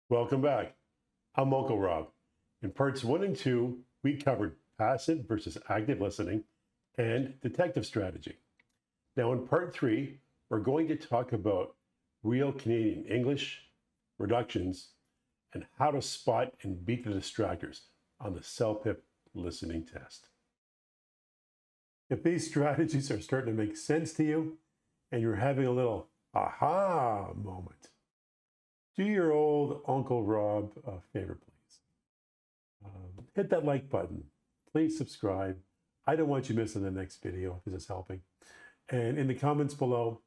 Welcome back. I'm Uncle Rob. In parts 1 and 2, we covered passive versus active listening and detective strategy. Now in part 3, we're going to talk about real Canadian English, reductions, and how to spot and beat the distractors on the CELPIP listening test. If these strategies are starting to make sense to you and you're having a little aha moment, do your old Uncle Rob a favor, please. Hit that like button. Please subscribe. I don't want you missing the next video if this is helping. And in the comments below,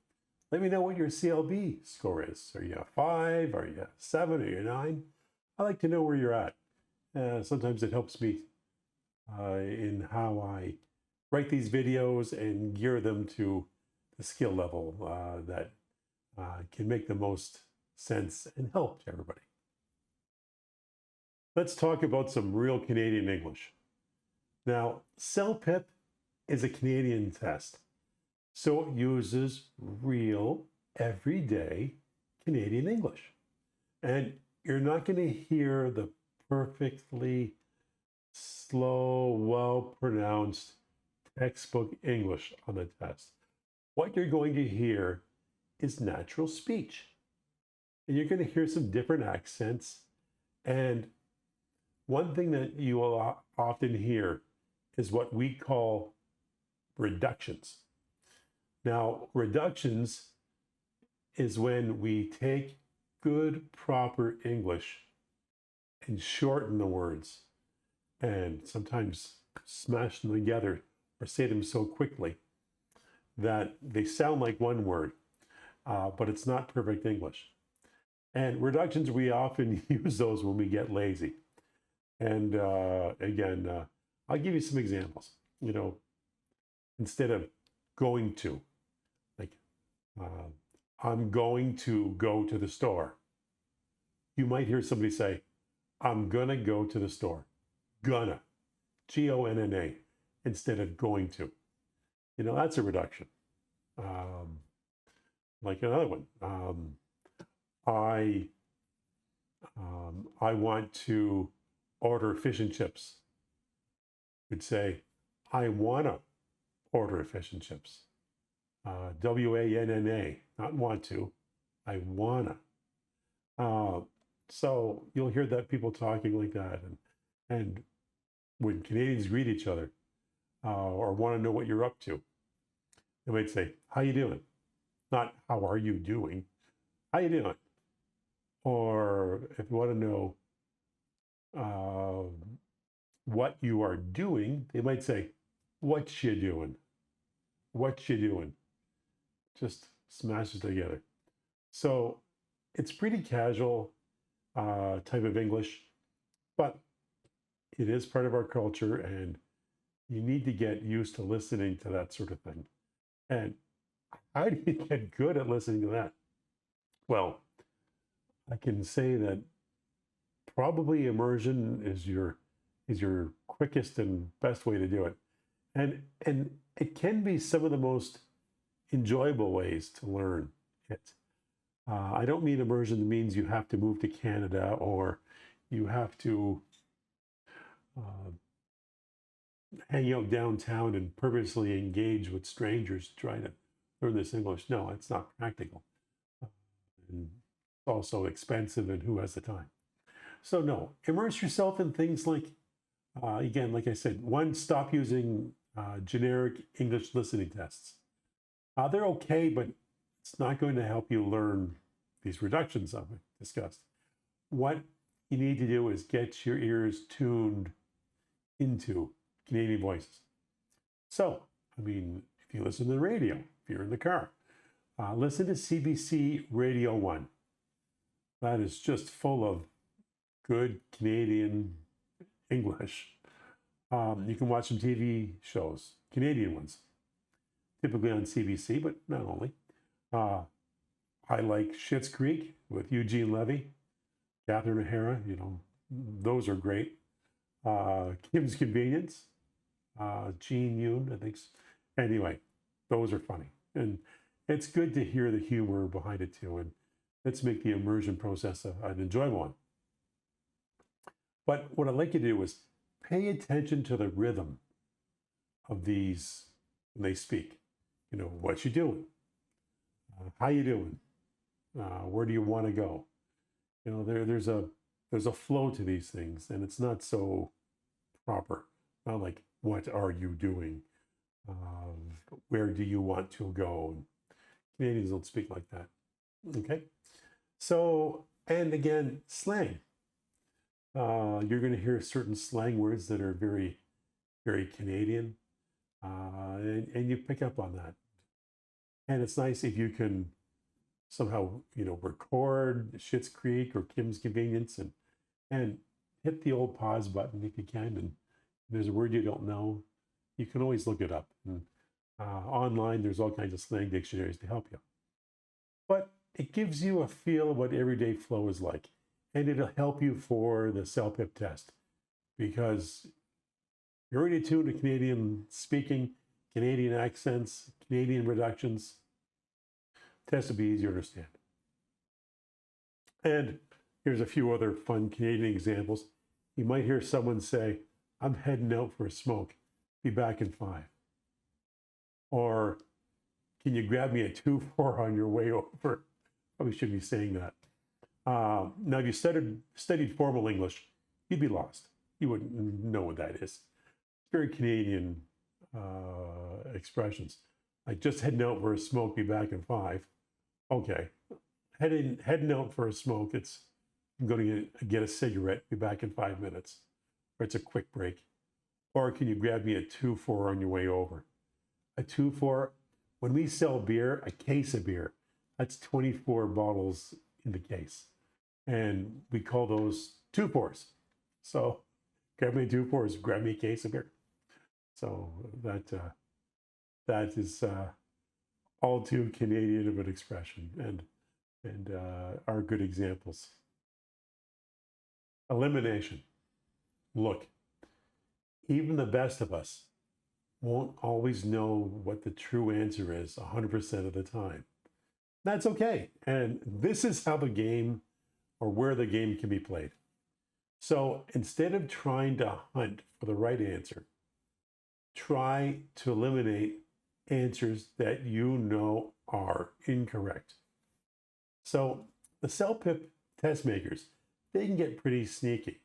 let me know what your CLB score is. Are you a 5? Are you a 7? Are you a 9? I like to know where you're at. Sometimes it helps me in how I write these videos and gear them to the skill level that can make the most sense and help to everybody. Let's talk about some real Canadian English. Now, CELPIP is a Canadian test, so it uses real, everyday Canadian English. And you're not going to hear the perfectly slow, well-pronounced textbook English on the test. What you're going to hear is natural speech. And you're going to hear some different accents. And one thing that you will often hear is what we call reductions. Now, reductions is when we take good, proper English and shorten the words and sometimes smash them together or say them so quickly that they sound like one word, but it's not perfect English. And reductions, we often use those when we get lazy. And again, I'll give you some examples. You know, instead of going to, like, I'm going to go to the store. You might hear somebody say, I'm gonna go to the store. Gonna, G-O-N-N-A, instead of going to. You know, that's a reduction. Like another one. I want to order fish and chips. You'd say, I wanna order fish and chips. W-A-N-N-A, not want to, I wanna. So you'll hear that people talking like that. And when Canadians greet each other or want to know what you're up to, they might say, how you doing? Not how are you doing? How you doing? Or if you want to know what you are doing, they might say, what you doing? What you doing? Just smashes together. So it's pretty casual type of English, but it is part of our culture and you need to get used to listening to that sort of thing. And how do you get good at listening to that? Well, I can say that probably immersion is your quickest and best way to do it. And it can be some of the most enjoyable ways to learn it. I don't mean immersion means you have to move to Canada or you have to hang out downtown and purposely engage with strangers to try to learn this English. No, it's not practical. And it's also expensive, and who has the time? So no, immerse yourself in things like, again, like I said, one, stop using generic English listening tests. They're okay, but it's not going to help you learn these reductions I've discussed. What you need to do is get your ears tuned into Canadian voices. So, I mean, if you listen to the radio, if you're in the car, listen to CBC Radio One. That is just full of good Canadian English. You can watch some TV shows, Canadian ones, typically on CBC, but not only. I like Schitt's Creek with Eugene Levy, Catherine O'Hara, you know, those are great. Kim's Convenience, Gene Yoon, I think. Anyway, those are funny. And it's good to hear the humor behind it too. And let's make the immersion process an enjoyable one. But what I'd like you to do is pay attention to the rhythm of these when they speak. You know, what you doing? How you doing? Where do you want to go? You know, there's a flow to these things, and it's not so proper. Not like, what are you doing? Where do you want to go? And Canadians don't speak like that. Okay. So, and again, slang. You're going to hear certain slang words that are very, very Canadian, and you pick up on that. And it's nice if you can somehow, you know, record Schitt's Creek or Kim's Convenience and hit the old pause button if you can. And if there's a word you don't know, you can always look it up. And online, there's all kinds of slang dictionaries to help you. But it gives you a feel of what everyday flow is like. And it'll help you for the CELPIP test, because you're already tuned to Canadian speaking, Canadian accents, Canadian reductions. Test will be easier to understand. And here's a few other fun Canadian examples. You might hear someone say, I'm heading out for a smoke. Be back in 5. Or, can you grab me a 2-4 on your way over? Probably shouldn't be saying that. Now, if you studied formal English, you'd be lost. You wouldn't know what that is. Very Canadian expressions. Like, just heading out for a smoke, be back in 5. Okay. Heading out for a smoke, it's I'm going to get a cigarette, be back in 5 minutes. Or it's a quick break. Or can you grab me a 2-4 on your way over? A 2-4, when we sell beer, a case of beer, that's 24 bottles in the case. And we call those 2-4s. So grab me 2-4s, grab me a case of beer. So that is all too Canadian of an expression, and are good examples. Elimination. Look, even the best of us won't always know what the true answer is 100% of the time. That's okay. And this is how the game, or where the game can be played. So instead of trying to hunt for the right answer, try to eliminate answers that you know are incorrect. So the CELPIP test makers, they can get pretty sneaky.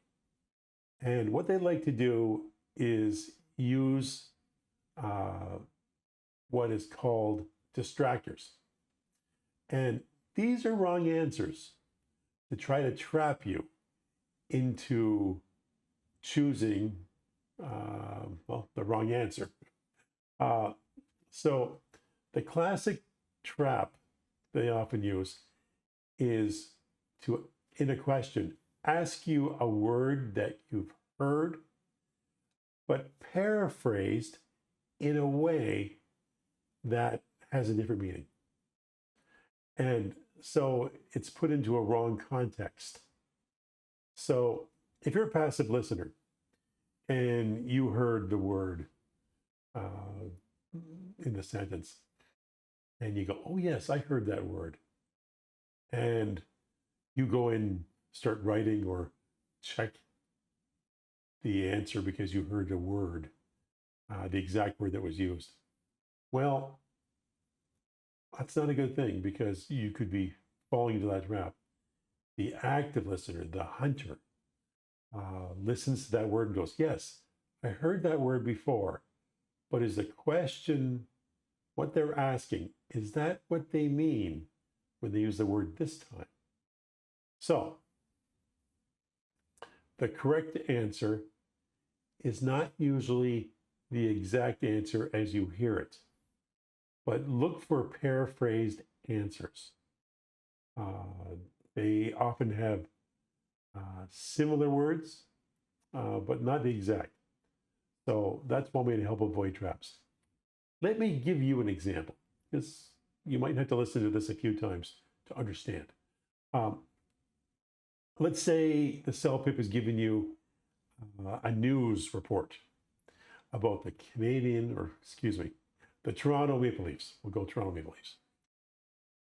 And what they like to do is use what is called distractors. And these are wrong answers to try to trap you into choosing the wrong answer. So the classic trap they often use is to, in a question, ask you a word that you've heard, but paraphrased in a way that has a different meaning. And so it's put into a wrong context. So if you're a passive listener and you heard the word in the sentence, and you go, oh yes, I heard that word. And you go and start writing or check the answer because you heard a word, the exact word that was used. Well, that's not a good thing, because you could be falling into that trap. The active listener, the hunter, listens to that word and goes, yes, I heard that word before, but is the question, what they're asking, is that what they mean when they use the word this time? So, the correct answer is not usually the exact answer as you hear it, but look for paraphrased answers. They often have similar words, but not the exact. So that's one way to help avoid traps. Let me give you an example, because you might have to listen to this a few times to understand. Let's say the CELPIP is giving you a news report about the Toronto Maple Leafs. We'll go Toronto Maple Leafs.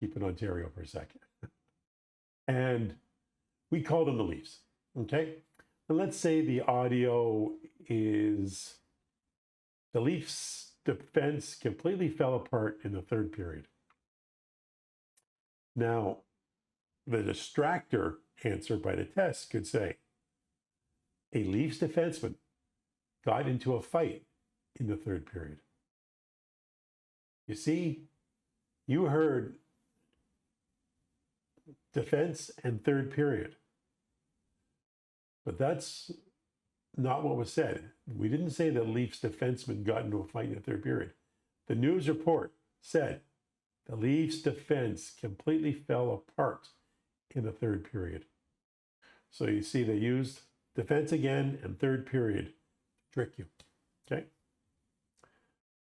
Keep it Ontario for a second. And we call them the Leafs, okay? And let's say the audio is the Leafs defense completely fell apart in the third period. Now, the distractor answer by the test could say, a Leafs defenseman got into a fight in the third period. You see, you heard defense and third period. But that's not what was said. We didn't say the Leafs defenseman got into a fight in the third period. The news report said the Leafs defense completely fell apart in the third period. So you see they used defense again and third period to trick you. Okay?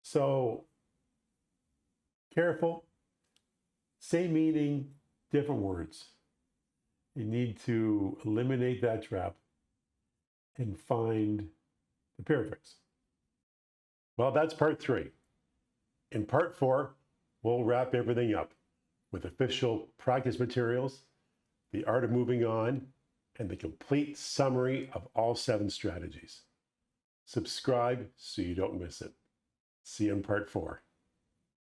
So careful. Same meaning, different words. You need to eliminate that trap and find the paraphrase. Well, that's part 3. In part 4, we'll wrap everything up with official practice materials, the art of moving on, and the complete summary of all 7 strategies. Subscribe so you don't miss it. See you in part 4.